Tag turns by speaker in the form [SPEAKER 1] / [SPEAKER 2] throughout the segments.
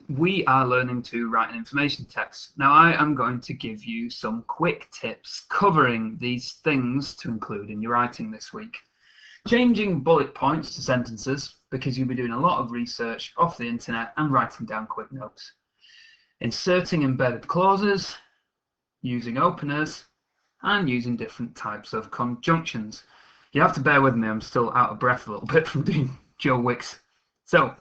[SPEAKER 1] we are learning to write an information text. Now I am going to give you some quick tips covering these things to include in your writing this week. Changing bullet points to sentences, because you'll be doing a lot of research off the internet and writing down quick notes. Inserting embedded clauses, using openers, and using different types of conjunctions. You have to bear with me, I'm still out of breath a little bit from doing Joe Wicks. So,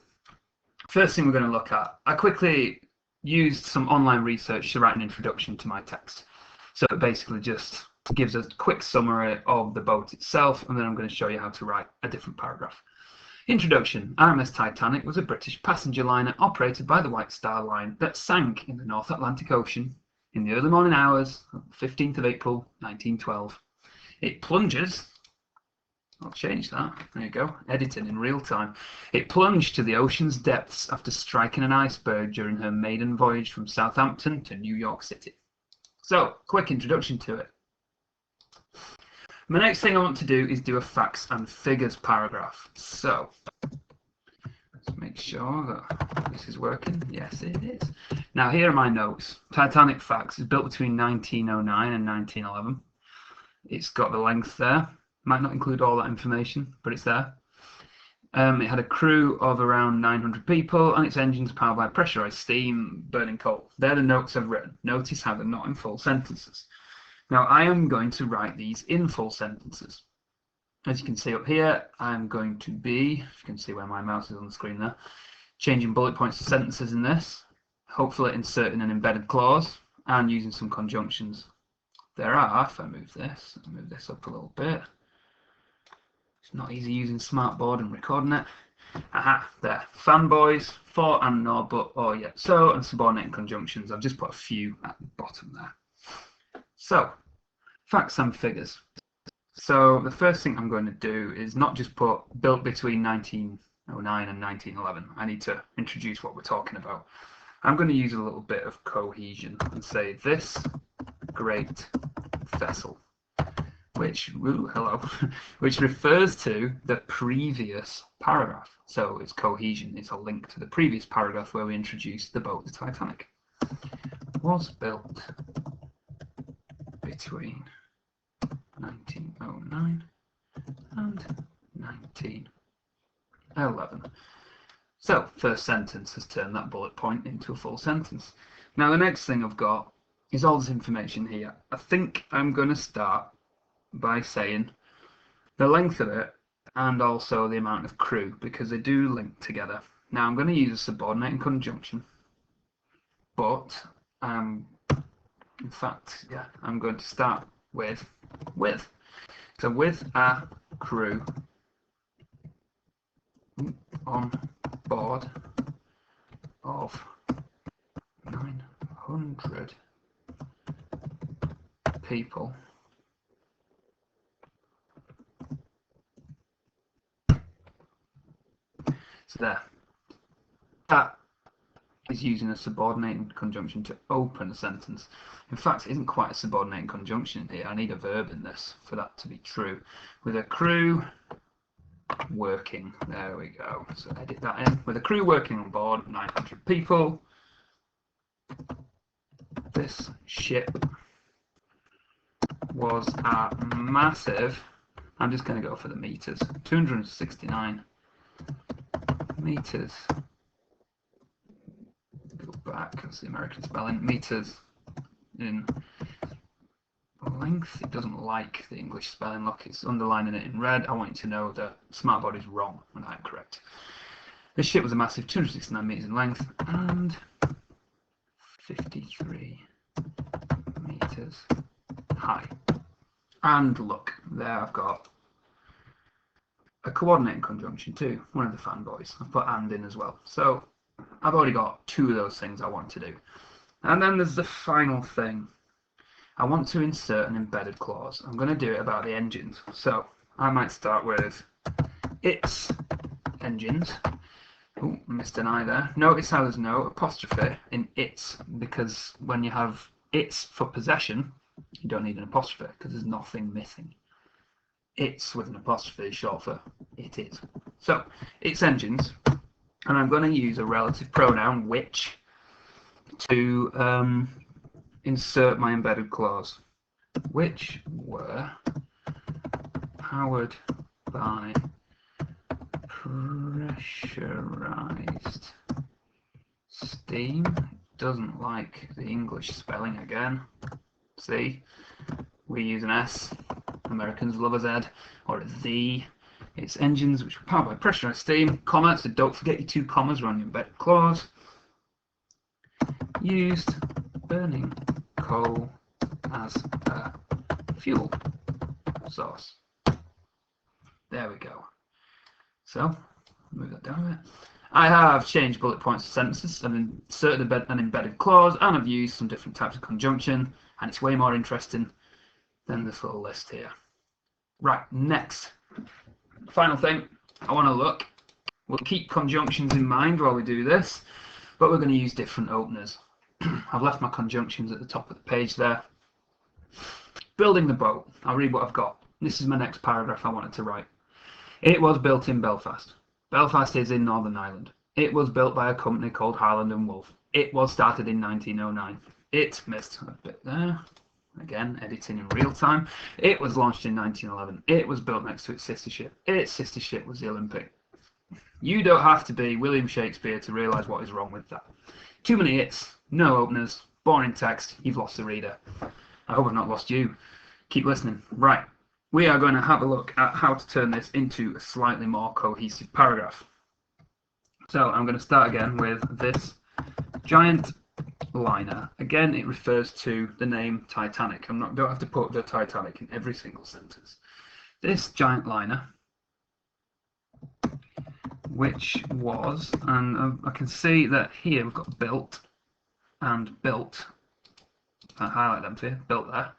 [SPEAKER 1] first thing we're going to look at, I quickly used some online research to write an introduction to my text. So it basically just gives a quick summary of the boat itself, and then I'm going to show you how to write a different paragraph. Introduction. RMS Titanic was a British passenger liner operated by the White Star Line that sank in the North Atlantic Ocean in the early morning hours of the 15th of April 1912. It plunges. I'll change that. There you go. Editing in real time. It plunged to the ocean's depths after striking an iceberg during her maiden voyage from Southampton to New York City. So, quick introduction to it. My next thing I want to do is do a facts and figures paragraph. So, let's make sure that this is working. Yes, it is. Now, here are my notes. Titanic facts is built between 1909 and 1911. It's got the length there. Might not include all that information, but it's there. It had a crew of around 900 people, and its engines powered by pressurized steam, burning coal. They're the notes I've written. Notice how they're not in full sentences. Now, I am going to write these in full sentences. As you can see up here, I'm going to be, if you can see where my mouse is on the screen there, changing bullet points to sentences in this, hopefully inserting an embedded clause, and using some conjunctions. There are, if I move this up a little bit. It's not easy using smartboard and recording it. Aha, there. Fanboys, for and nor, but, or, yet, so, and subordinating conjunctions. I've just put a few at the bottom there. So, facts and figures. So, the first thing I'm going to do is not just put built between 1909 and 1911. I need to introduce what we're talking about. I'm going to use a little bit of cohesion and say this great vessel, which which refers to the previous paragraph. So it's cohesion. It's a link to the previous paragraph where we introduced the boat, the Titanic. Was built between 1909 and 1911. So, first sentence has turned that bullet point into a full sentence. Now, the next thing I've got is all this information here. I think I'm going to start by saying the length of it and also the amount of crew, because they do link together. Now, I'm going to use a subordinating conjunction, but in fact, yeah, I'm going to start with. So with a crew on board of 900 people, so there. That is using a subordinating conjunction to open a sentence. In fact, it isn't quite a subordinating conjunction here. I need a verb in this for that to be true. With a crew working, there we go. So edit that in. With a crew working on board, 900 people, this ship was a massive, I'm just going to go for the meters, 269 meters. Back, that's the American spelling, meters in length. It doesn't like the English spelling. Look, it's underlining it in red. I want you to know that smartboard is wrong when I'm correct. This ship was a massive 269 meters in length and 53 meters high. And look, there I've got a coordinating conjunction too, one of the fanboys. I've put and in as well. So I've already got two of those things I want to do. And then there's the final thing. I want to insert an embedded clause. I'm going to do it about the engines. So I might start with its engines. Oh, missed an I there. Notice how there's no apostrophe in its, because when you have its for possession, you don't need an apostrophe because there's nothing missing. It's with an apostrophe is short for it is. So its engines and I'm going to use a relative pronoun, which, to insert my embedded clause, which were powered by pressurized steam. It doesn't like the English spelling again. See, we use an S. Americans love a Z or a Z. It's engines which were powered by pressurized steam, comma, so don't forget your two commas around your embedded clause. Used burning coal as a fuel source. There we go. So, move that down a bit. I have changed bullet points to sentences and inserted an embedded clause, and I've used some different types of conjunction, and it's way more interesting than this little list here. Right, next. Final thing, I want to look. We'll keep conjunctions in mind while we do this, but we're going to use different openers. I've left my conjunctions at the top of the page there. Building the boat. I'll read what I've got. This is my next paragraph I wanted to write. It was built in Belfast. Belfast is in Northern Ireland. It was built by a company called Harland and Wolff. It was started in 1909. It missed a bit there. Again, editing in real time. It was launched in 1911. It was built next to its sister ship. Its sister ship was the Olympic. You don't have to be William Shakespeare to realise what is wrong with that. Too many hits, no openers, boring text, you've lost the reader. I hope I've not lost you. Keep listening. Right, we are going to have a look at how to turn this into a slightly more cohesive paragraph. So I'm going to start again with this giant liner. Again, it refers to the name Titanic. Don't have to put the Titanic in every single sentence. This giant liner, which was, and I can see that here we've got built and built. I highlight them for you. Built there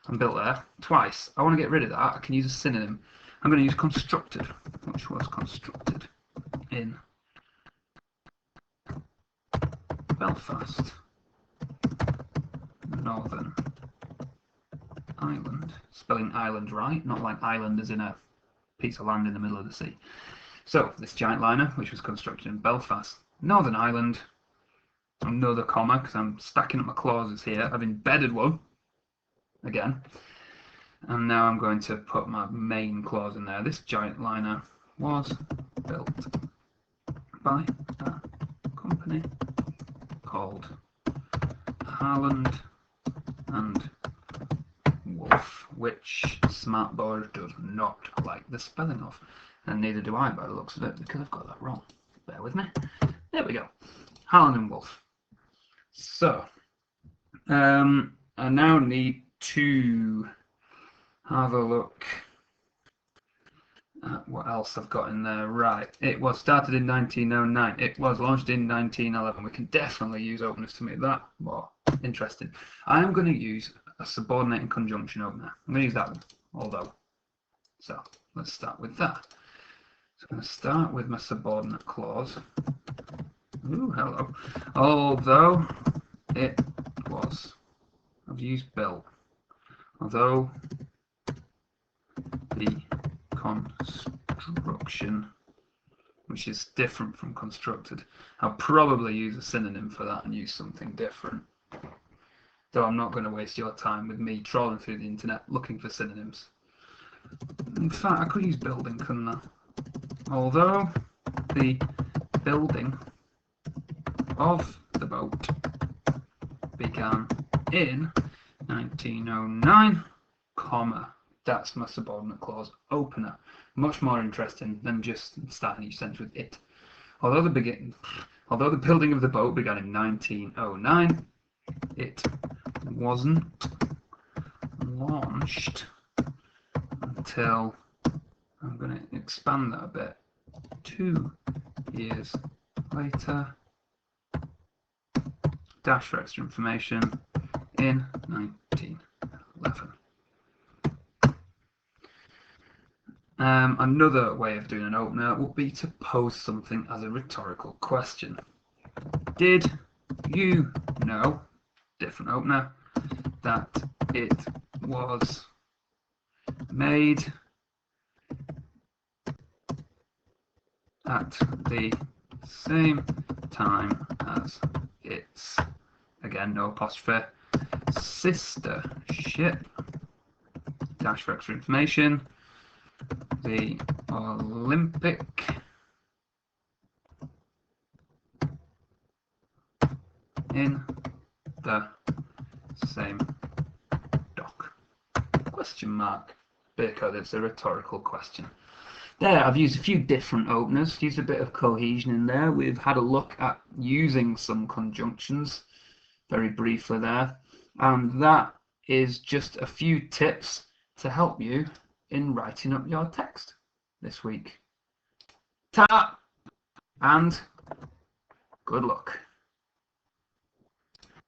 [SPEAKER 1] and built there twice. I want to get rid of that. I can use a synonym. I'm going to use constructed, which was constructed in Belfast, Northern Ireland. Spelling island right, not like island as in a piece of land in the middle of the sea. So, this giant liner, which was constructed in Belfast, Northern Ireland, another comma, because I'm stacking up my clauses here. I've embedded one, again, and now I'm going to put my main clause in there. This giant liner was built by a company called Harland and Wolff, which Smartboard does not like the spelling of, and neither do I by the looks of it, because I've got that wrong. Bear with me. There we go. Harland and Wolff. So, I now need to have a look at what else I've got in there. Right, it was started in 1909. It was launched in 1911. We can definitely use openers to make that more interesting. I am going to use a subordinating conjunction opener. I'm going to use that one, although. So, let's start with that. So I'm going to start with my subordinate clause. Ooh, hello. Although it was, I've used built. Although the construction, which is different from constructed, I'll probably use a synonym for that and use something different. Though I'm not going to waste your time with me trawling through the internet looking for synonyms. In fact, I could use building, couldn't I? Although the building of the boat began in 1909, comma, that's my subordinate clause opener. Much more interesting than just starting each sentence with it. Although the building of the boat began in 1909, it wasn't launched until, I'm going to expand that a bit, 2 years later, dash for extra information, in 1911. Another way of doing an opener would be to pose something as a rhetorical question. Did you know, different opener, that it was made at the same time as its, again no apostrophe, sister ship, dash for extra information, the Olympic in the same dock, question mark, because it's a rhetorical question. There, I've used a few different openers, used a bit of cohesion in there. We've had a look at using some conjunctions very briefly there, and that is just a few tips to help you in writing up your text this week. Ta and good luck.